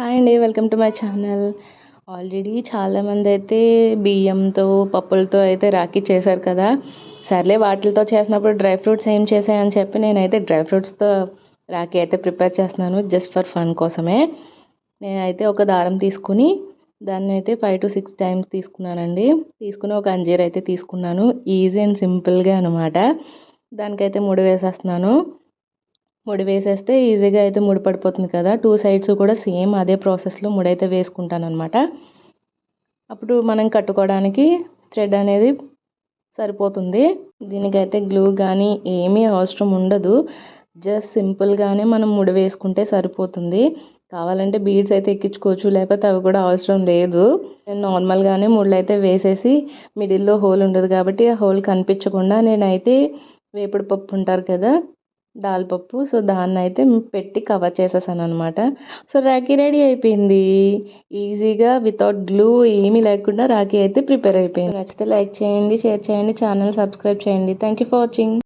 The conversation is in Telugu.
హాయ్ అండి. Welcome to my channel. Already చాలామంది అయితే బియ్యంతో, పప్పులతో అయితే రాఖీ చేశారు కదా! సర్లే వాటిలతో చేసినప్పుడు డ్రై ఫ్రూట్స్ ఏం చేశాయని చెప్పి నేనైతే డ్రై ఫ్రూట్స్‌తో రాఖీ అయితే ప్రిపేర్ చేస్తున్నాను. జస్ట్ ఫర్ ఫన్ కోసమే. నేనైతే ఒక దారం తీసుకొని దాన్నైతే 5-6 టైమ్స్ తీసుకున్నానండి. తీసుకొని ఒక అంజీర్ అయితే తీసుకున్నాను. ఈజీ అండ్ సింపుల్‌గా అనమాట. దానికైతే ముడి వేసేస్తున్నాను. ముడి వేసేస్తే ఈజీగా అయితే ముడి పడిపోతుంది కదా! 2 సైడ్స్ కూడా సేమ్ అదే ప్రాసెస్‌లో ముడైతే వేసుకుంటాననమాట. అప్పుడు మనం కట్టుకోవడానికి థ్రెడ్ అనేది సరిపోతుంది. దీనికైతే గ్లూ కానీ ఏమీ అవసరం ఉండదు. జస్ట్ సింపుల్‌గానే మనం ముడి వేసుకుంటే సరిపోతుంది. కావాలంటే బీడ్స్ అయితే ఎక్కించుకోవచ్చు. లేకపోతే అవి కూడా అవసరం లేదు. నేను నార్మల్‌గానే ముళ్ళైతే వేసేసి మిడిల్‌లో హోల్ ఉండదు కాబట్టి ఆ హోల్ కనిపించకుండా నేనైతే వేపుడు పప్పు ఉంటారు కదా! దాల్ పప్పు. సో, దాన్నైతే పెట్టి కవర్ చేసేసాననమాట. సో, రాఖీ రెడీ అయిపోయింది. ఈజీగా వితౌట్ గ్లూ ఏమీ లేకుండా రాఖీ అయితే ప్రిపేర్ అయిపోయింది. నచ్చితే లైక్ చేయండి, షేర్ చేయండి, ఛానల్ సబ్స్క్రైబ్ చేయండి. Thank you for watching.